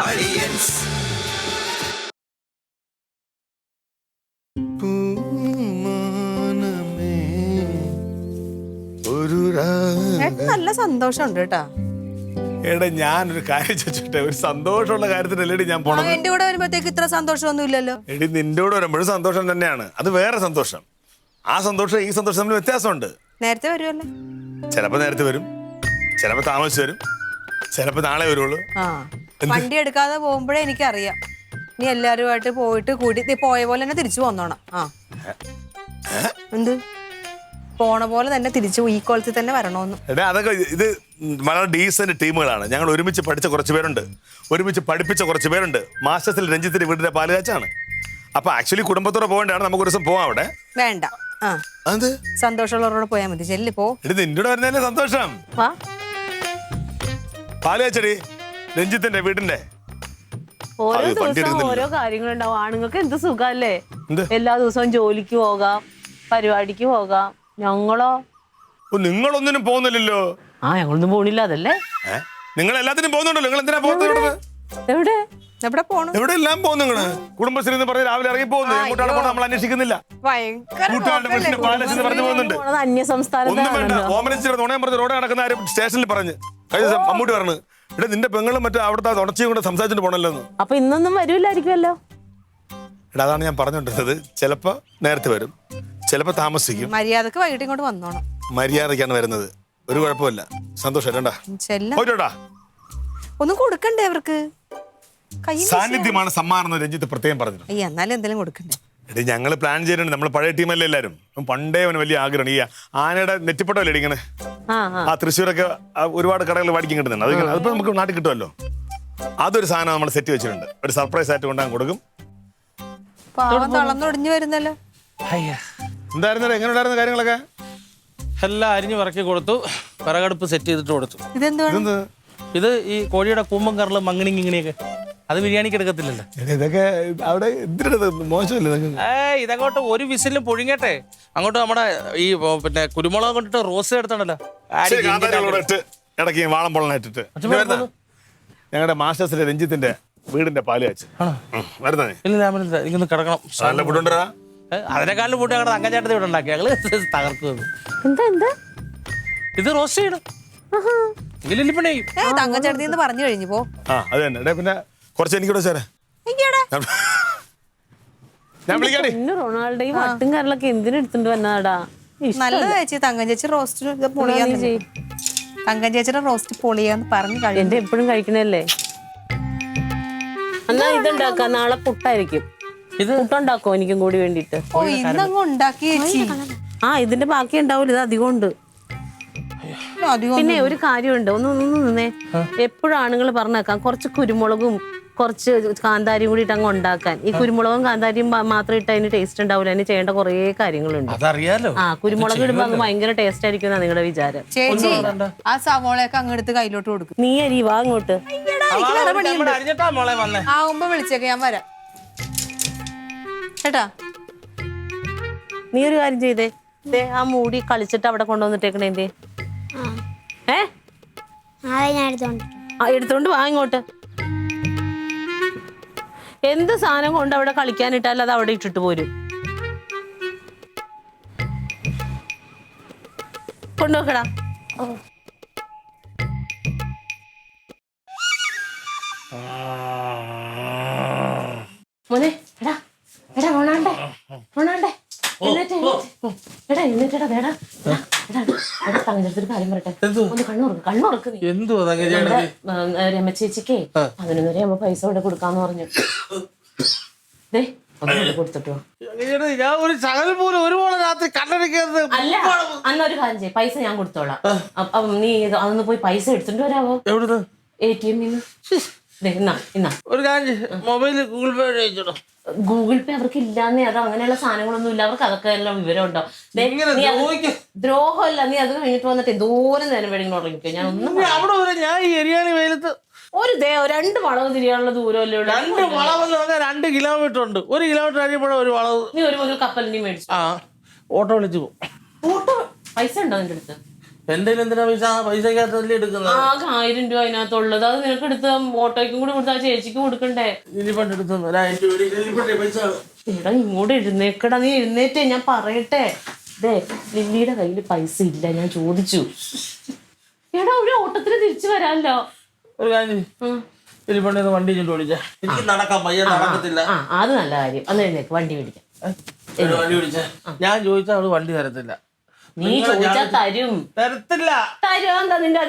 Aliens. നല്ല സന്തോഷമുണ്ട് കേട്ടാ. എടാ ഞാനൊരു കാര്യം ചോദിച്ചോട്ടെ, ഒരു സന്തോഷമുള്ള കാര്യത്തിനല്ലേ ഞാൻ പോണത്. എന്റെ കൂടെ വരുമ്പോഴത്തേക്ക് ഇത്ര സന്തോഷമൊന്നും ഇല്ലല്ലോ. എടി നിന്റെ കൂടെ വരുമ്പോഴും സന്തോഷം തന്നെയാണ്, അത് വേറെ സന്തോഷം. ആ സന്തോഷം ഈ സന്തോഷം തമ്മിൽ വ്യത്യാസമുണ്ട്. നേരത്തെ വരുമല്ലോ. ചിലപ്പോ നേരത്തെ വരും, ചിലപ്പോ താമസിച്ച് വരും, ചിലപ്പോ നാളെ വരുള്ളൂ. ആ വണ്ടി എടുക്കാതെ പോകുമ്പോഴേ എനിക്കറിയാം നീ എല്ലാരുമായിട്ട് പോയിട്ട് കൂടി പോയ പോലെ തന്നെ തിരിച്ചു പോന്നോണം. ആ എന്ത് പോണ പോലെ തന്നെ തിരിച്ചു ഈ കോളത്തിൽ തന്നെ വരണോന്ന്. എടാ അതൊക്കെ ഇത് വളരെ ഡീസന്റ് ടീമുകളാണ്. ഞങ്ങൾ ഒരുമിച്ച് പഠിച്ച കുറച്ച് പേരുണ്ട്, ഒരുമിച്ച് പഠിപ്പിച്ച കുറച്ച് പേരുണ്ട്. മാസ്റ്റേഴ്സിൽ രഞ്ജിത്തിന്റെ വീടിന്റെ പാലുകാച്ചാണ്. അപ്പൊ ആക്ച്വലി കുടുംബത്തോടെ പോകേണ്ടതാണ്. നമുക്ക് ഒരു ദിവസം പോവാം അവിടെ. വേണ്ട, ആ അത് സന്തോഷമുള്ളവരോട് പോയാൽ മതി. ചെല്ലി പോ. എടി നിന്റെ കൂടെ വരുന്നതല്ലേ സന്തോഷം. വാ പാലുകാച്ചടി രഞ്ജിത്തിന്റെ വീടിന്റെ. ഓരോ ദിവസവും ഓരോ കാര്യങ്ങളുണ്ടാവും. ആണുങ്ങൾക്ക് എന്ത് സുഖല്ലേ, എല്ലാ ദിവസവും ജോലിക്ക് പോകാം, പരിപാടിക്ക് പോകാം. ഞങ്ങളോ നിങ്ങളൊന്നിനും പോകുന്നില്ലല്ലോ. ഞങ്ങളൊന്നും പോണില്ല. അതല്ലേ നിങ്ങൾ എല്ലാത്തിനും പോകുന്നുണ്ടല്ലോ. നിങ്ങൾ എന്തിനാ പോകുന്നത്? എവിടെ എവിടെ പോണു? എവിടെ എല്ലാം പോകും നിങ്ങള്. കുടുംബശ്രീ എന്ന് പറഞ്ഞ് രാവിലെ ഇറങ്ങി പോകുന്നു. എങ്ങോട്ടാണ് പോകുന്നത് നമ്മൾ അന്വേഷിക്കുന്നില്ല. കൂട്ടുകാരുടെ വീട്ടിൽ പാലസ് എന്ന് പറഞ്ഞു പോകുന്നുണ്ട്. അന്യ ഒന്നും വേണ്ട. സംസ്ഥാനത്ത് ഓമനിച്ചിട്ട് നുണയം പറഞ്ഞ് റോഡ് നടക്കുന്ന ആരും സ്റ്റേഷനിൽ പറഞ്ഞ് കഴിഞ്ഞ ദിവസം മമ്മൂട്ടി പറഞ്ഞു, ഇവിടെ നിന്റെ പെങ്ങളും മറ്റേ അവിടുത്തെ തുടച്ചിയും കൂടെ സംസാരിച്ചിട്ട് പോണല്ലോ എന്ന്. അപ്പൊ ഇന്നൊന്നും വരൂലായിരിക്കുമല്ലോ. എടാ അതാണ് ഞാൻ പറഞ്ഞോണ്ടിരുന്നത്. ചിലപ്പോ നേരത്തെ വരും, ചിലപ്പോ താമസിക്കും. മര്യാദക്ക് വൈകിട്ട് ഇങ്ങോട്ട് വന്നോണം. മര്യാദക്കാണ് വരുന്നത്. ഒരു കുഴപ്പമില്ല. സന്തോഷം. പോയിട്ടോടാ. ഒന്നും കൊടുക്കണ്ടേ അവർക്ക്? സാന്നിധ്യമാണ് സമ്മാനം എന്ന് രഞ്ജിത്ത് പ്രത്യേകം പറഞ്ഞു. എന്നാലും എന്തെങ്കിലും കൊടുക്കണ്ടേ? എടി ഞങ്ങൾ പ്ലാൻ ചെയ്യുന്നുണ്ട്. നമ്മൾ പഴയ ടീമല്ലേ എല്ലാവരും. പണ്ടേ അവന് വലിയ ആഗ്രഹമാണ്. ഈ ആനയുടെ നെറ്റിപ്പട്ടമല്ലേ ഇടിങ്ങനെ. ആ തൃശ്ശൂരൊക്കെ ഒരുപാട് കടകൾ വാടിക്കും കിട്ടുന്നുണ്ട്. അതിപ്പോ നമുക്ക് നാട്ടിൽ കിട്ടുമല്ലോ. അതൊരു സാധനം നമ്മൾ സെറ്റ് വെച്ചിട്ടുണ്ട്. ഒരു സർപ്രൈസ് ആയിട്ട് കൊണ്ടാൻ കൊടുക്കും. തളർന്നൊടിഞ്ഞു വരുന്നല്ലോ. എന്തായിരുന്നു, എങ്ങനെ ഉണ്ടായിരുന്ന കാര്യങ്ങളൊക്കെ? എല്ലാം അരിഞ്ഞ് പറക്കി കൊടുത്തു. വിറകടുപ്പ് സെറ്റ് ചെയ്തിട്ട് കൊടുത്തു. ഇതെന്ത്? ഇത് ഈ കോഴിയുടെ കൂമ്പം കറല് മങ്ങിണിങ് ഇങ്ങനെയൊക്കെ. അത് ബിരിയാണിക്ക് എടുക്കത്തില്ലല്ലോ. ഇതൊക്കെ അവിടെ മോശമല്ലേ? ഇതങ്ങോട്ട് ഒരു വിസിലും പൊഴിങ്ങട്ടെ. അങ്ങോട്ട് നമ്മുടെ ഈ പിന്നെ കുരുമുളക് കൊണ്ടിട്ട് റോസ് എടുത്തണല്ലോ. ഇടയ്ക്ക് വാളംപൊള്ളനായിട്ടിട്ട് ഞങ്ങളുടെ മാസ്റ്റേഴ്സിലെ രഞ്ജിത്തിന്റെ വീടിന്റെ പാല് കാച്ച് വരുന്നേ. എനിക്കൊന്ന് കിടക്കണം. നല്ല ഫുഡുണ്ടാ. അതിനെക്കാളും ഫുഡ് ഞങ്ങളുടെ തങ്കച്ചേട്ടത്തി ഇവിടെ ഉണ്ടാക്കി. ഞങ്ങള് തകർക്കുന്നത്. ഇത് റോസ്റ്റ് ചെയ്യണം. തങ്കച്ചേട്ടത്തിന്ന് പറഞ്ഞു കഴിഞ്ഞു പോ. അത് തന്നെ. പിന്നെ കുറച്ച് എനിക്കൂടെ ചേരാ. ഞാൻ വിളിക്കാടി. റൊണാൾഡോ ഈ വട്ടും കരലൊക്കെ എന്തിനെടുത്തിട്ട് വന്നതാടാ. നല്ലതാ ചേച്ചി. തങ്കം ചേച്ചി റോസ്റ്റ് പൊളിയാന്ന്. തങ്കം ചേച്ചിയുടെ റോസ്റ്റ് പൊളിയാന്ന് പറഞ്ഞു കഴിയും. എന്റെ എപ്പോഴും കഴിക്കണല്ലേ. എന്നാ ഇതുണ്ടാക്കാം. നാളെ പുട്ടായിരിക്കും. ഇത് പുട്ടുണ്ടാക്കോ എനിക്കും കൂടി വേണ്ടിട്ട്. ഇന്നങ്ങ് ഉണ്ടാക്കി ചേച്ചി. ഇതിന്റെ ബാക്കി ഉണ്ടാവൂല. ഇത് അധികം ഉണ്ട്. പിന്നെ ഒരു കാര്യമുണ്ട്. ഒന്ന് നിന്നേ. എപ്പോഴും ആണുങ്ങൾ പറഞ്ഞേക്കാം കുറച്ച് കുരുമുളകും കുറച്ച് കാന്താരിയും കൂടി ഇട്ട് അങ്ങ് ഉണ്ടാക്കാൻ. ഈ കുരുമുളകും കാന്താരിയും മാത്രം ഇട്ട് അതിന് ടേസ്റ്റ് ഉണ്ടാവില്ല. അതിന് ചെയ്യേണ്ട കുറെ കാര്യങ്ങളുണ്ട്. അതറിയാലോ. കുരുമുളക് ഇടുമ്പോ അങ്ങ് ഭയങ്കര ടേസ്റ്റ് ആയിരിക്കും നിങ്ങളുടെ വിചാരം. ചേച്ചി ആ സവോളയൊക്കെ അങ്ങെടുത്ത് കയ്യിലോട്ട് കൊടുക്കും. നീ അരി വാ അങ്ങോട്ട്. ആവുമ്പോ വിളിച്ചേക്ക്, ഞാൻ വരാം ചേട്ടാ. നീ ഒരു കാര്യം ചെയ്തേ. ആ മൂടി കളിച്ചിട്ട് അവിടെ കൊണ്ടുവന്നിട്ടേക്കണേ. എടുത്തോണ്ട് വാ ഇങ്ങോട്ട്. എന്ത് സാധനം കൊണ്ട് അവിടെ കളിക്കാനിട്ടാലും അത് അവിടെ ഇട്ടിട്ട് പോരും. കൊണ്ടുവെക്കടാ. മോനെ എടാ എടാ ഓണാണ്ടേ ഓണാണ്ടേ രമച്ചേച്ചിക്കേ 11:30 പൈസ കൊണ്ട് കൊടുക്കാന്ന് പറഞ്ഞു. കൊടുത്തിട്ടോ. അല്ല അന്നൊരു കാര്യം ചെയ്യ്. പൈസ ഞാൻ കൊടുത്തോളാം. നീ അതൊന്ന് പോയി പൈസ എടുത്തിട്ട് വരാവോ? ATM-ന്ന്. ഒരു കാര്യം മൊബൈൽ ഗൂഗിൾ പേ അയച്ചോ. ഗൂഗിൾ പേ അവർക്ക് ഇല്ലാന്നേ. അത് അങ്ങനെയുള്ള സാധനങ്ങളൊന്നും ഇല്ല. അവർക്ക് അതൊക്കെ എല്ലാം വിവരം ഉണ്ടോ? ദ്രോഹമല്ല. നീ അത് കഴിഞ്ഞിട്ട് വന്നിട്ട് എന്തോരം നേരം വേണമെങ്കിലും ഉറങ്ങിക്കോ. ഞാൻ ഒന്നും ഞാൻ ഈ എരിയാണി വെയിലത്ത് ഒരു 2 വളവ് തിരിയാനുള്ള ദൂരമല്ലേ ഉള്ളൂ. 2 വളവെന്ന് പറഞ്ഞാൽ 2 കിലോമീറ്റർ ഉണ്ട്. 1 കിലോമീറ്റർ കഴിയുമ്പോഴേ ഒരു വളവ്. നീ ഒരു കപ്പലിനെ മേടിച്ചു. ഓട്ടോ വിളിച്ചു പോകും. ഓട്ടോ പൈസ ഉണ്ടോ നിന്റെ അടുത്ത്? എന്റെ എന്തിനാ പൈസക്കകത്തല്ലേ എടുക്കുന്നത്? ആകെ 1000 രൂപ അതിനകത്തുള്ളത്. അത് നിനക്ക് എടുത്ത് ഓട്ടോയ്ക്കും കൂടി കൊടുത്ത് ആ ചേച്ചിക്ക് കൊടുക്കണ്ടേ? ലില്ലിപ്പണ്ട് എടുത്തു പൈസ. എടാ ഇങ്ങോട്ട് എഴുന്നേക്കടാ, നീ എഴുന്നേറ്റേ, ഞാൻ പറയട്ടെ. ദേ ലില്ലിയുടെ കയ്യിൽ പൈസ ഇല്ല, ഞാൻ ചോദിച്ചു. എടാ ഒരു ഓട്ടത്തിന് തിരിച്ചു വരാമല്ലോ. ഒരു കാര്യം ലില്ലിപ്പണ്ട് വണ്ടി ഇങ്ങോട്ട് ഓടിച്ചാ. എനിക്ക് നടക്കാൻ പയ്യ നടക്കത്തില്ല. അത് നല്ല കാര്യം. അന്ന് എഴുന്നേക്ക്, വണ്ടി മേടിക്കാം. വണ്ടി ഓടിച്ചാ ഞാൻ ചോദിച്ചാ അവള് വണ്ടി തരത്തില്ല. നീ ചോദിച്ചാ തരും. തരത്തില്ല. തരും എന്താ നിന്റെ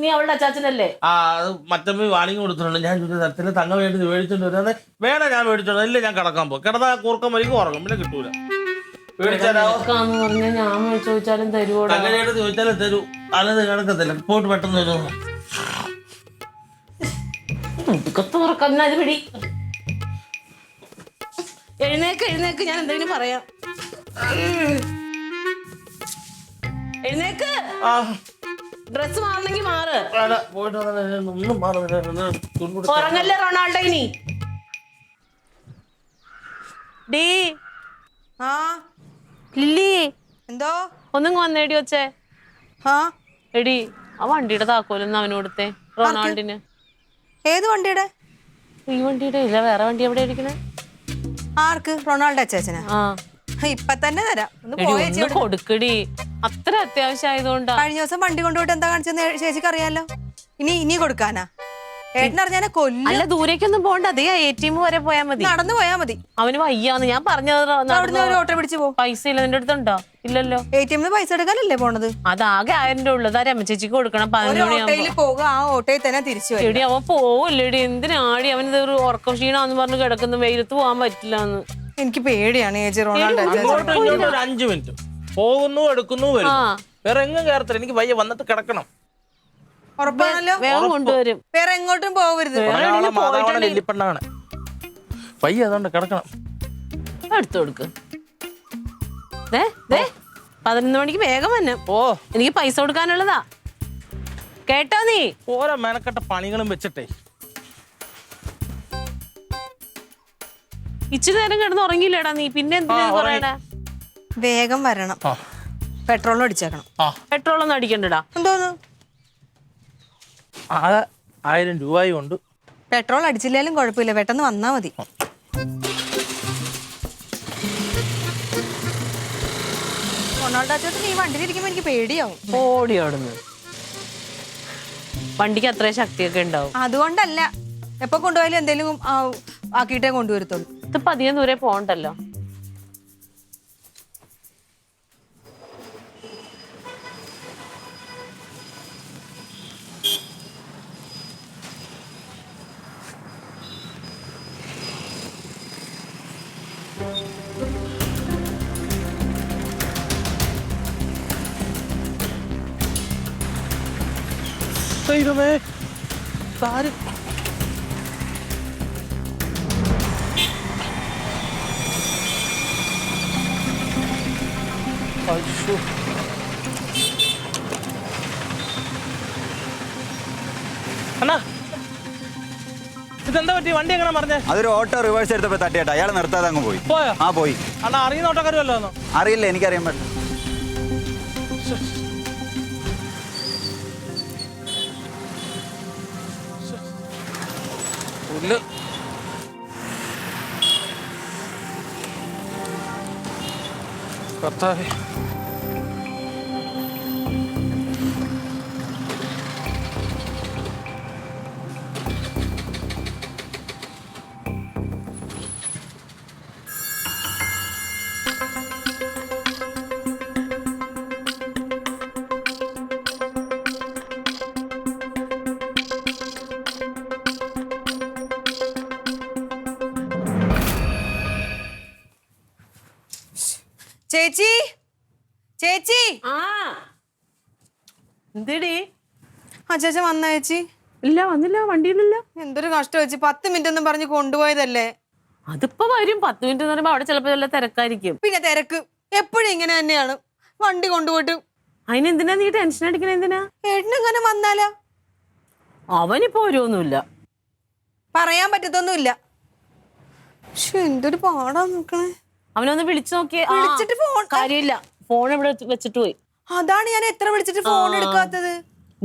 നീ അവളുടെ അച്ചാച്ചനല്ലേ? അത് മറ്റമ്മ വാണിങ് കൊടുത്തിട്ടുണ്ട്. ഞാൻ ചോദിച്ചാൽ തരത്തില്ല. തങ്ങ വേണ്ടി മേടിച്ചോണ്ട് വരുന്നത് വേണം. ഞാൻ മേടിച്ചോണ്ട് ഇല്ല, ഞാൻ കിടക്കാൻ പോകും. കിടന്നാ കൂർക്കം വരിക ഉറങ്ങും, പിന്നെ കിട്ടൂല. മേടിക്കാന്ന് പറഞ്ഞാൽ ഞാൻ ചോദിച്ചാലും തരുവോടാ? അങ്ങനെയായിട്ട് ചോദിച്ചാലും തരൂ. അല്ലാതെ കിടക്കത്തില്ല. പോയിട്ട് പെട്ടെന്ന് വരുമോ? തുറക്കുന്ന അത് പിടി. എഴുന്നേക്ക് എഴുന്നേക്ക്, ഞാൻ എന്തെങ്കിലും പറയാം. എഴുന്നേക്ക്. ഡ്രസ് മാറണമെങ്കിൽ മാറ്. ഒന്നും മാറുന്നില്ല. ഉറങ്ങല്ലേ റൊണാൾഡോ ഇനി. ഡീ ആ ലില്ലി, എന്തോ ഒന്നും വന്നേടി വച്ചേ. ആ എടി ആ വണ്ടിയുടെ താക്കോലൊന്നും അവന് കൊടുത്തേ, റൊണാൾഡിന്. ഏത് വണ്ടിയുടെ? ഈ വണ്ടിയുടെ ഇല്ല, വേറെ വണ്ടി എവിടെ ഇരിക്കണേ? ആർക്ക്? റൊണാൾഡോ അച്ചാച്ചനാ? ആ ഇപ്പൊ തന്നെ തരാം. ഒന്ന് എടി പോയേ ഒന്ന് കൊടുക്കടി, അത്ര അത്യാവശ്യം ആയതുകൊണ്ടാ. കഴിഞ്ഞ ദിവസം വണ്ടി കൊണ്ടുപോയിട്ട് എന്താ കാണിച്ചെന്ന് ചേച്ചിക്ക് അറിയാലോ. ഇനി കൊടുക്കാനാ? ഏട്ടനറിഞ്ഞാൽ കൊല്ലം. അല്ല ദൂരേക്കൊന്നും പോകണ്ട, അതേ ATM വരെ പോയാ മതി. നടന്നു പോയാ മതി. അവന് വയ്യാന്ന് ഞാൻ പറഞ്ഞത്. അവിടുന്ന് ഒരു ഓട്ടോ പിടിച്ചു പോകും. പൈസ ഇല്ല നിന്റെ അടുത്തുണ്ടോ? ഇല്ലല്ലോ. ATM പൈസ എടുക്കാനല്ലേ പോണത്? അതാകെ 1000 രൂപ ഉള്ളത്. രമ ചേച്ചിക്ക് കൊടുക്കണം. 11 ഓട്ടോയിൽ പോകുക, ആ ഓട്ടോയിൽ തന്നെ തിരിച്ചു വരും. എടി അവൻ പോവില്ലടി, എന്തിനാടി അവൻ ഒരു ഉറക്കം ക്ഷീണാന്ന് പറഞ്ഞ് കിടക്കുന്ന, വെയിലത്ത് പോകാൻ പറ്റില്ലാന്ന്. എനിക്ക് പേടിയാണ് ചേച്ചി റൊണാൾഡോ. അങ്ങോട്ടും ഇങ്ങോട്ടും ഒരു 5 മിനിറ്റ് പോകുന്നു, എടുക്കുന്നു, വരുന്നു. വേറെ എങ്ങും കയറത്തില്ല. എനിക്ക് വയ്യ, വന്നിട്ട് കിടക്കണം. ഉറപ്പാണല്ലോ? വേഗം കൊണ്ടുവരും. വേറെ എങ്ങോട്ടും പോകരുത്. ലില്ലിപ്പണ്ണാണ് വയ്യ, അതുകൊണ്ട് കിടക്കണം. എടുത്തു കൊടുക്ക്. 11 മണിക്ക് വേഗം വന്നെ. ഓ എനിക്ക് പൈസ കൊടുക്കാനുള്ളതാ, കേട്ടോ നീ? ഓരോ മെനക്കെട്ട പണികളും വെച്ചിട്ടേ. ഇച്ചിരി നേരം കിടന്ന് ഉറങ്ങിയില്ലടാ നീ, പിന്നെ എന്തിനാ പറയണേ? വേഗം വരണം. പെട്രോളും അടിച്ചേക്കണം. പെട്രോളൊന്നും അടിക്കണ്ടടാ. എന്തോന്നു? ആകെ 1000 രൂപയും ഉണ്ട്. പെട്രോൾ അടിച്ചില്ലേലും കുഴപ്പമില്ല, പെട്ടെന്ന് വന്നാ മതി. റൊണാൾഡോ ചേട്ടൻ ഈ വണ്ടിയിലിരിക്കുമ്പോ എനിക്ക് പേടിയാവും. ഓടി ഓടുന്നു. വണ്ടിക്ക് അത്രയും ശക്തിയൊക്കെ ഉണ്ടാവും. അതുകൊണ്ടല്ല, എപ്പൊ കൊണ്ടുപോയാലും എന്തെങ്കിലും ആക്കിയിട്ടേ കൊണ്ടുവരത്തുള്ളൂ. ഇതിപ്പോ അധികം ദൂരെ പോകണ്ടല്ലോ. ദൈവമേ, കാര്യം അണ്ണാ, ഇതെന്താ പറ്റി? വണ്ടി എങ്ങനെ പറഞ്ഞേ? അതൊരു ഓട്ടോ റിവേഴ്സ് എടുത്തപ്പോ തട്ടിയേട്ടാ, അയാൾ നിർത്താതെ അങ്ങ് പോയി. പോയോ? ആ പോയി. അണ്ണാ അറിയുന്ന ഓട്ടോക്കാരുമല്ലോ? അറിയില്ല, എനിക്കറിയാൻ പറ്റില്ല. കർത്താവേ, ചേച്ചി, ചേച്ചി. എന്തേടി? അച്ചാച്ചൻ വന്ന ചേച്ചി? ഇല്ല, വന്നില്ല, വണ്ടിയിലില്ല. എന്തൊരു കഷ്ടം ചേച്ചി, 10 മിനിറ്റ് ഒന്നും പറഞ്ഞ് കൊണ്ടുപോയതല്ലേ. അതിപ്പോ വരും. 10 മിനിറ്റ് എന്ന് പറയുമ്പോ അവിടെ ചിലപ്പോ നല്ല തിരക്കായിരിക്കും. പിന്നെ തിരക്ക് എപ്പോഴും ഇങ്ങനെ തന്നെയാണ്. വണ്ടി കൊണ്ടുപോയിട്ട് അതിനെന്തിനാ നീ ടെൻഷൻ അടിക്കണ? എന്തിനാ? ഏട്ടനെങ്ങനെ വന്നാലാ? അവനിപ്പോ വരുമൊന്നുമില്ല, പറയാൻ പറ്റത്തൊന്നുമില്ല. പക്ഷെ എന്തൊരു പാടാ നോക്കണേ. അവനൊന്ന് വിളിച്ചു നോക്കിയേ. വിളിച്ചിട്ട് ഫോൺ കാര്യമില്ല, ഫോൺ ഇവിടെ വെച്ചിട്ട് പോയി. അതാണ് ഞാൻ എത്ര വിളിച്ചിട്ട് ഫോൺ എടുക്കാത്തത്.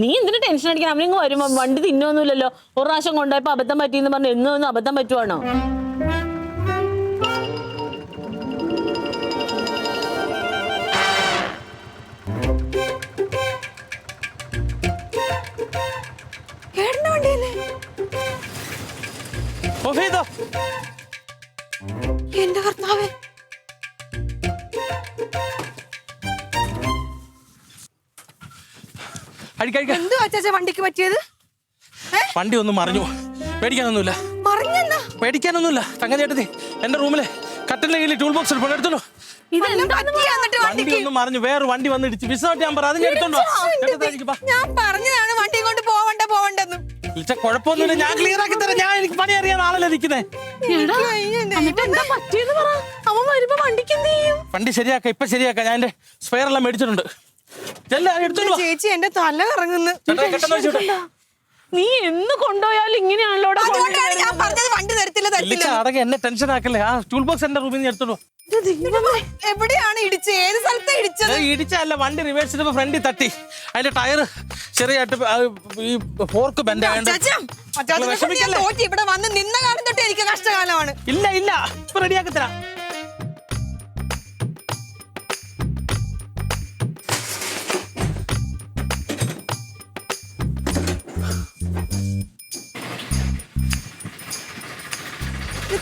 നീ എന്തിനു ടെൻഷൻ അടിക്കണം? അവനിങ്ങ് വരുമ്പോ വണ്ടി തിന്നൊന്നുമില്ലല്ലോ. ഒരു പ്രാവശ്യം കൊണ്ടുപോയപ്പോ അബദ്ധം പറ്റിയെന്ന് പറഞ്ഞു എന്നും അബദ്ധം പറ്റുവാണോ? കേടന വണ്ടിയല്ലേ? എന്റെ കർത്താവേ, എന്തോ അച്ചാച്ച വണ്ടിക്ക് പറ്റിയത്? വണ്ടി ഒന്നും മറിഞ്ഞു. പേടിക്കാനൊന്നുമില്ല. മറിഞ്ഞെന്നാ? പേടിക്കാനൊന്നുമില്ല. തങ്ക ചേട്ടത്തി എന്റെ റൂമിലെ കട്ടിലെ കയ്യിൽ ടൂൾ ബോക്സ് എടുത്തോളൂ. വണ്ടി ഒന്നും മറിഞ്ഞു. വേറെ വണ്ടി വന്ന് ഇടിച്ച് വിസോട്ട് ഞാൻ പറഞ്ഞു എടുത്തോണ്ടോ. ഞാൻ പറഞ്ഞതാണ് വണ്ടി കൊണ്ട് പോവണ്ടെന്ന്. കുഴപ്പമൊന്നുമില്ല, ഞാൻ ക്ലിയർ ആക്കി തരാം. ഞാൻ എനിക്ക് പണി അറിയാൻ ആളല്ലേ നിൽക്കുന്നേ. വണ്ടി ശരിയാക്കാം, ഇപ്പൊ ശരിയാക്കാം. ഞാൻ എന്റെ സ്പെയർ എല്ലാം മേടിച്ചിട്ടുണ്ട്. ചേച്ചി എന്റെ തല കറങ്ങുന്നു. നീ എന്ന് കൊണ്ടുപോയാലും ഇങ്ങനെയാണല്ലോ. ഞാൻ പറഞ്ഞത് വണ്ടി തരത്തില്ല. അടങ്ങി എന്നെ ടെൻഷൻ ആക്കല്ലേ. ആ ടൂൾ ബോക്സ് എന്റെ റൂമിൽ നിന്ന് എടുത്തോളൂ. എവിടെയാണ് ഇടിച്ചത്? ഏത് സ്ഥലത്താ ഇടിച്ചത്? ഇടിച്ചല്ല, വണ്ടി റിവേഴ്സ് ചെയ്തപ്പോ ഫ്രണ്ടിൽ തട്ടി. അതിന്റെ ടയർ ചെറിയായിട്ട് ഈ ഫോർക്ക് ബെൻഡ് ഇവിടെ വന്ന് നിന്ന കാലം തൊട്ട് എനിക്ക് കഷ്ടകാലമാണ്. ഇല്ല ഇപ്പൊ റെഡിയാക്കി തരാം.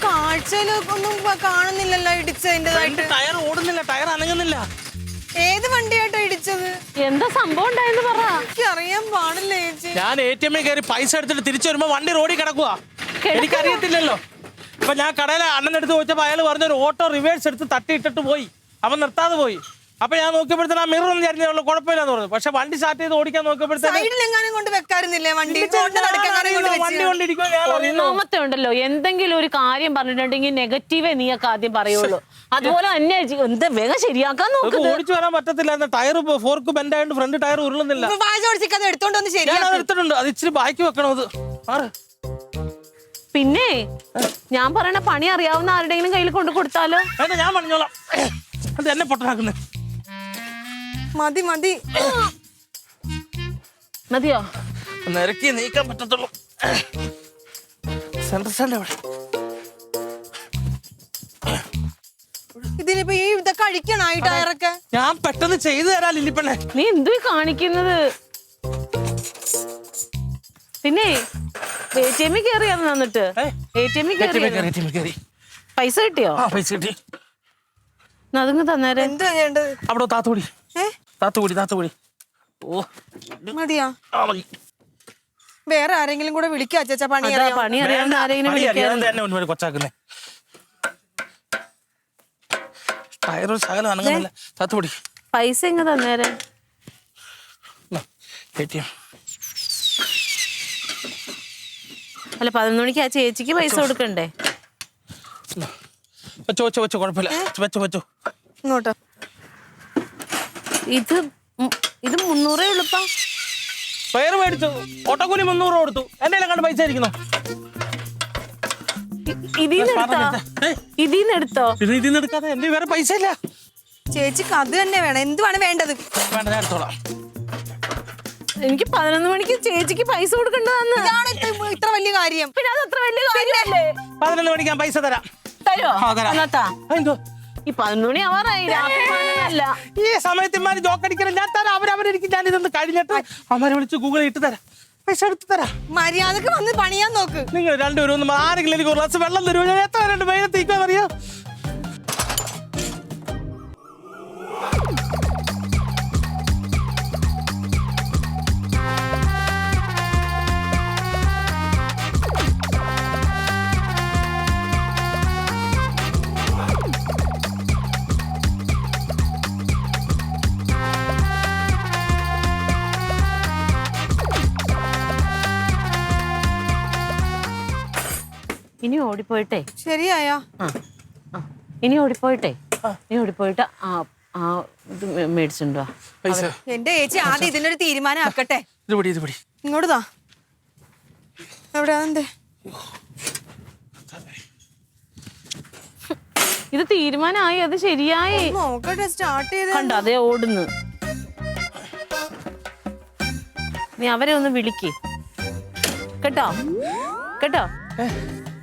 കാഴ്ചയിലൊന്നും കാണുന്നില്ലല്ലോ ഇടിച്ചതിൻ്റെതായിട്ട്. Tyre ഓടുന്നില്ല, tyre അനങ്ങുന്നില്ല. ഏത് വണ്ടിയായിട്ടാ ഇടിച്ചത്? എന്താ സംഭവം ഉണ്ടായെന്ന് പറ. എനിക്ക് അറിയാൻ പാടില്ല ചേച്ചി. ഞാൻ ATM കയറി പൈസ എടുത്തിട്ട് തിരിച്ചു വരുമ്പോ വണ്ടി റോഡിൽ കിടക്കുക. എനിക്കറിയത്തില്ലല്ലോ. ഇപ്പൊ ഞാൻ കടയിലെ അണ്ണനെടുത്ത് ചോദിച്ചപ്പോ അയാൾ പറഞ്ഞൊരു ഓട്ടോ റിവേഴ്സ് എടുത്ത് തട്ടിയിട്ടിട്ട് പോയി. അവൻ നിർത്താതെ പോയി. അപ്പൊ ഞാൻ നോക്കിയപ്പോഴത്തേന് ആ മിറർ ഒന്നും ചരിഞ്ഞുള്ള കുഴപ്പമില്ലാന്ന് പറഞ്ഞു. പക്ഷെ വണ്ടി സ്റ്റാർട്ട് ചെയ്ത് ഓടിക്കാൻ നോക്കിയപ്പോഴത്തേക്ക് കൊണ്ട് വെക്കാറുന്നില്ലേ വണ്ടി? വണ്ടി കൊണ്ടിരിക്കുമോ. ഒന്നാമത്തെ ഉണ്ടല്ലോ, എന്തെങ്കിലും ഒരു കാര്യം പറഞ്ഞിട്ടുണ്ടെങ്കിൽ നെഗറ്റീവേ നീയൊക്കെ ആദ്യം പറയുള്ളൂ. അതുപോലെ തന്നെ എന്താ വേഗം ശരിയാക്കാൻ നോക്ക്. ഓടിച്ചു വരാൻ പറ്റത്തില്ല. ടയർ ഫോർക്ക് ബെൻഡ് ആയിട്ട് ഫ്രണ്ട് ടയർ ഉരുളുന്നില്ല. എടുത്തിട്ടുണ്ട്. അത് ഇച്ചിരി ബാക്കി വെക്കണം. അത് പിന്നെ ഞാൻ പറയണ പണി അറിയാവുന്ന ആരുടെങ്കിലും കയ്യിൽ കൊണ്ട് കൊടുത്താലോ? ഞാൻ പറഞ്ഞോളാം. അത് എന്നെ പൊട്ടനാക്കുന്നേ. മതി മതിയോ? നിരക്കി നീക്കാൻ പറ്റത്തുള്ളൂ. സെൻട്രൽ സ്റ്റാൻഡ് എവിടെ? ഇതിനിപ്പോ ഈ ഇതൊക്കെ അഴിക്കണായി ടയറൊക്കെ. ഞാൻ പെട്ടെന്ന് ചെയ്തു തരാം ലില്ലിപ്പെണ്ണെ. നീ എന്തു കാണിക്കുന്നത്? പിന്നെ ATM കയറിയാന്ന് വന്നിട്ട് ATM കയറി പൈസ കിട്ടിയോ? പൈസ കിട്ടി. അതങ്ങ് തന്നേരെ. എന്താ ചെയ്യേണ്ടത്? അവിടെ താത്തുകൂടി. ഓ മതിയാ? മതി. വേറെ ആരെങ്കിലും കൂടെ വിളിക്കാ ചേച്ചാ? പണി അറിയാവുന്ന ആരെങ്കിലും കൊച്ചാക്കുന്നേ. ടയർ ശകലം അനങ്ങുന്നില്ല. താത്തുകൂടി പൈസ ഇങ്ങ് തന്നേരെ. അല്ല 11 മണിക്ക് ആ ചേച്ചിക്ക് പൈസ കൊടുക്കണ്ടേ? വെച്ചോ കുഴപ്പമില്ല. വെച്ചോ ഇങ്ങോട്ടോ. ഇത് 300 ഉള്ളപ്പാ. ഫയർ മേടിച്ചു. ഓട്ടോക്കൂലി 300 കൊടുത്തു. എന്റെ കണ്ട് പൈസ ഇരിക്കുന്നു. ഇതിന്ന് എടുത്തോ? ഇതിന്ന് എടുക്കാതെ എന്റെ വേറെ പൈസ ഇല്ല. ചേച്ചിക്ക് അത് തന്നെ വേണം. എന്തുവാണ് വേണ്ടത്? വേണ്ട, ഞാൻ എടുത്തോളാം. എനിക്ക് 11 മണിക്ക് ചേച്ചിക്ക് പൈസ കൊടുക്കേണ്ടതാണ്. ഇത്ര വലിയ കാര്യം? പിന്നെ അത് അത്ര വലിയ കാര്യമല്ലേ? 11 മണിക്ക് ഞാൻ പൈസ തരാം. തരുമോ? എന്തോ ഈ 11 മണി ആവാറായി. രാത്രി ഈ സമയത്ത് ഇമാര് ജോക്കടിക്കണം. ഞാൻ തരാം. അവരവരെനിക്ക് ഞാൻ ഇതൊന്ന് കഴിഞ്ഞിട്ട് അമ്മരെ വിളിച്ച് ഗൂഗിളിൽ ഇട്ട് തരാം. പൈസ എടുത്ത് തരാം. മര്യാദക്ക് വന്ന് പണിയാൻ നോക്ക്. നിങ്ങൾ രണ്ടുപേരും ഒന്ന് ആരെങ്കിലും എനിക്ക് ഒരു ഗ്ലാസ് വെള്ളം തരുമോ? ഞാൻ എത്ര രണ്ട് വെയിലത്തേക്കോ അറിയോ? ഇനി ഓടിപ്പോയിട്ടെ. ശരിയായാ? ഇനി ഓടിപ്പോയിട്ട് മേടിച്ചിട്ടുണ്ടോ പൈസ? എന്റെ ചേച്ചി ആദ്യം ഇതിനൊരു തീരുമാനം ആക്കട്ടെ. ഇങ്ങോട്ട് താ. എവിടെയാ? ഇത് തീരുമാനമായി. അത് ശരിയായി. നോക്കട്ടെ. സ്റ്റാർട്ട് ചെയ്ത് കണ്ടോ? അതേ ഓടുന്നു. നീ അവരെ ഒന്ന് വിളിക്ക് കേട്ടോ കേട്ടോ.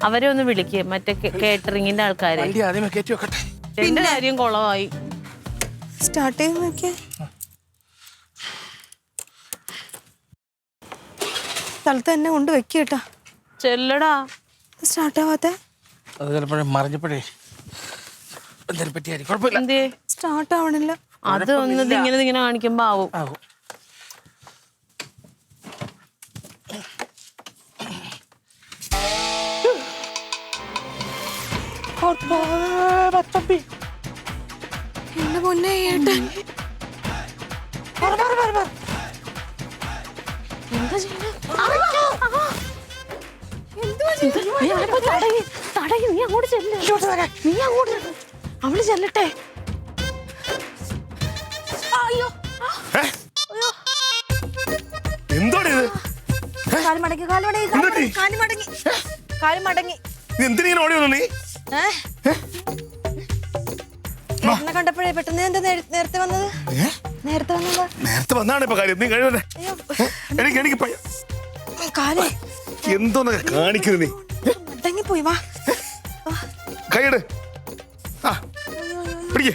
അവരെ ഒന്ന് വിളിക്ക്, മറ്റേ കേറ്ററിംഗിന്റെ ആൾക്കാരെ. വണ്ടി ആദ്യമേ കയറ്റി വെക്കട്ടെ. എന്റെ കാര്യം കുളമായി. സ്റ്റാർട്ട് ചെയ്ത് നോക്കിയേ. സ്ഥലത്ത് തന്നെ കൊണ്ട് വെക്കേട്ടാ. ചെല്ലടാ. സ്റ്റാർട്ട് ആവാത്തെ അത് ചിലപ്പോഴും മറിഞ്ഞപ്പോഴേ എന്തെങ്കിലും പറ്റിയായിരിക്കും. കുഴപ്പമില്ല. എന്തേ സ്റ്റാർട്ട് ആവണില്ല. അത് ഒന്ന് ഇങ്ങനെ കാണിക്കുമ്പോ ആവും. എന്റെ പൊന്നെ ഏട്ടൻ. എന്താ ചെയ്യണേ? നീ അവിടെ പോയി തടയി. നീ അങ്ങോട്ട് ചെല്ല്. നീ അങ്ങോട്ട് അവള് ചെല്ലട്ടെ. അയ്യോ എന്തോടെ ഇത്? കാല് മടങ്ങി, കാല് മടങ്ങി, കാല് മടങ്ങി, കാല് മടങ്ങി. നീ എന്തിനാ ഓടി വന്നു? നീ ഏട്ടനെ കണ്ടപ്പോഴേ പെട്ടെന്ന് എന്താ നേരത്തെ വന്നത്? നേരത്തെ വന്നതാ. നേരത്തെ വന്നാണ് ഇപ്പൊ കാര്യം. നീ കഴിവന്നെ എനിക്ക് കാല് എന്തോന്ന് കാണിക്കുന്നത്? നീ മടങ്ങി പോയി. വാ കൈയ്യട്. ആ പിടിക്കേ.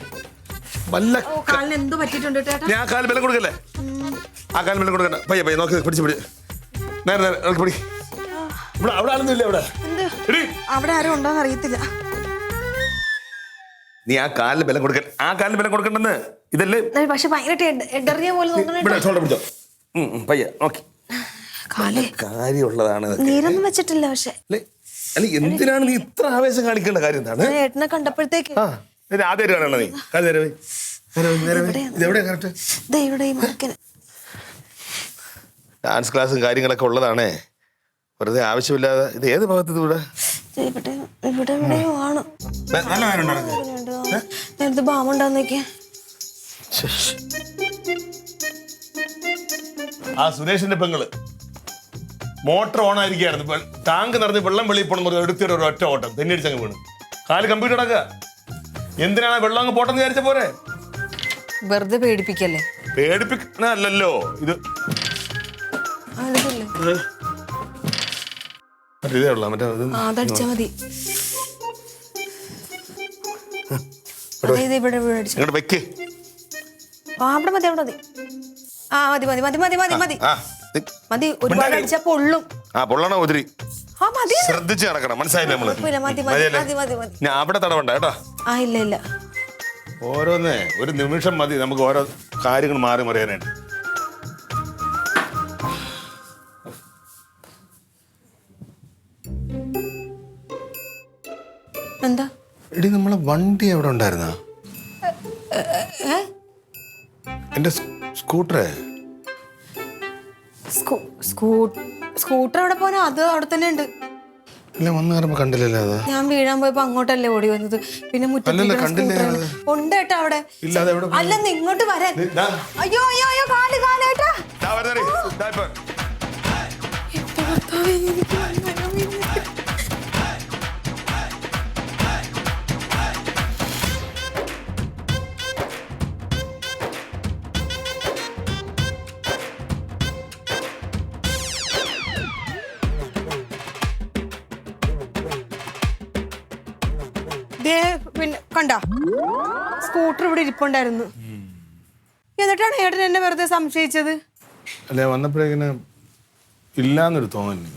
വല്ല കാലിന് എന്തോ പറ്റിയിട്ടുണ്ട് ചേട്ടാ. ഞാൻ കാല് ബലം കൊടുക്കല്ലേ? ആ കാല് ബലം കൊടുക്കണ്ട. പയ്യെ നോക്കി പിടിച്ച് നേരെ പിടി. ഇവിടെ അവിടെ ആളൊന്നും ഇല്ല. അവിടെ ആരും ഉണ്ടോന്ന് അറിയത്തില്ല. നീ ആ കാലിന് ബലം കൊടുക്കാൻ. ആ കാലിന് ബലം കൊടുക്കണ്ടെന്ന്. ഇതല്ലേ പക്ഷെ ഭയങ്കരമായിട്ട് എടറിയ പോലെ പിടിച്ചോ. പയ്യെ നോക്കി. കാര്യമുള്ളതാണ്. നീരൊന്നും വെച്ചിട്ടില്ല. പക്ഷെ അല്ല എന്തിനാണ് നീ ഇത്ര ആവേശം കാണിക്കേണ്ട കാര്യം? എന്താണ് ഏട്ടനെ കണ്ടപ്പോഴത്തേക്ക് ആദ്യം കാണണ നീ. ഇതെവിടെയാ കറക്റ്റ്? ഡാൻസ് ക്ലാസ്സും കാര്യങ്ങളൊക്കെ ഉള്ളതാണേ. വെറുതെ ആവശ്യമില്ലാതെ. ഇത് ഏത് ഭാഗത്ത്? ഇവിടെ ഇവിടെ എവിടെയോ ആണ്. നേരത്തെ ബാമുണ്ടാന്നൊക്കെ. ആ സുരേഷിന്റെ പെങ്ങള് മോട്ടർ ഓൺ ആയിരിക്കായിരുന്നു. ടാങ്ക് നിറഞ്ഞ് വെള്ളം വെളിയിൽ പോകണം. എടുത്തിട്ട് ഒരു ഒറ്റ ഓട്ടം തെന്നിയടിച്ചങ്ങ് വീണ്. കാല് കമ്പ്യൂട്ടർ അടക്കുക. എന്തിനാണ് വെള്ളം അങ്ങ് പോട്ടെന്ന് വിചാരിച്ച പോരെ? വെറുതെ പേടിപ്പിക്കല്ലേ. പേടിപ്പിക്കണല്ലോ ഇത്. ഇതേ ഉള്ള മറ്റേ അതടിച്ചാ മതി. ഇങ്ങോട്ട് വെക്ക്. അവിടെ മതി, അവിടെ മതി. ആ മതി മതി മതി മതി മതി മതി മതി. ഒരുപാട് അടിച്ചാ പൊള്ളും. ആ പൊള്ളണ ഒത്തിരി. ആ മതി. ശ്രദ്ധിച്ച് നടക്കണം. മനസ്സിലായില്ലേ നമ്മള്? ഞാൻ അവിടെ തടവണ്ട കേട്ടോ. ആ ഇല്ല ഇല്ല. ഓരോന്നേ ഒരു നിമിഷം മതി നമുക്ക് ഓരോ കാര്യങ്ങൾ മാറി മറിയാനായിട്ട്. എന്താ എടി നമ്മളെ വണ്ടി എവിടെ ഉണ്ടായിരുന്ന? എന്റെ സ്കൂട്ടറേ. സ്കൂട്ടർ എവിടെ പോനാ? അത് അവിടെ തന്നെ ഉണ്ട്. ഇല്ല വന്നു കയറുമ്പോ കണ്ടില്ലല്ലോ. അത് ഞാൻ വീഴാൻ പോയപ്പോ അങ്ങോട്ടല്ലേ ഓടി വന്നത്. പിന്നെ ഉണ്ട് കേട്ടോ അവിടെ. അല്ലെന്ന് ഇങ്ങോട്ട് വരാൻ. അയ്യോ അയ്യോ അയ്യോ കാല് കാലേട്ടാ. പിന്നെ കണ്ട സ്കൂട്ടർ ഇവിടെ ഇരിപ്പുണ്ടായിരുന്നു. എന്നിട്ടാണ് ഏട്ടൻ എന്നെ വെറുതെ സംശയിച്ചത്. അല്ലെ വന്നപ്പോഴേക്കിന് ഇല്ലാന്നൊരു തോന്നൽ.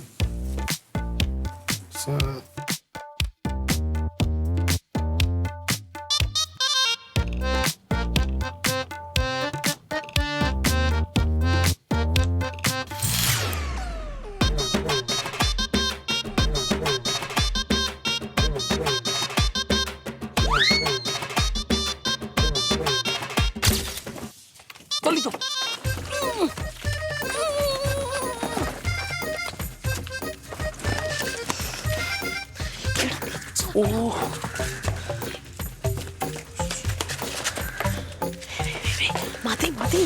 മതി മതി.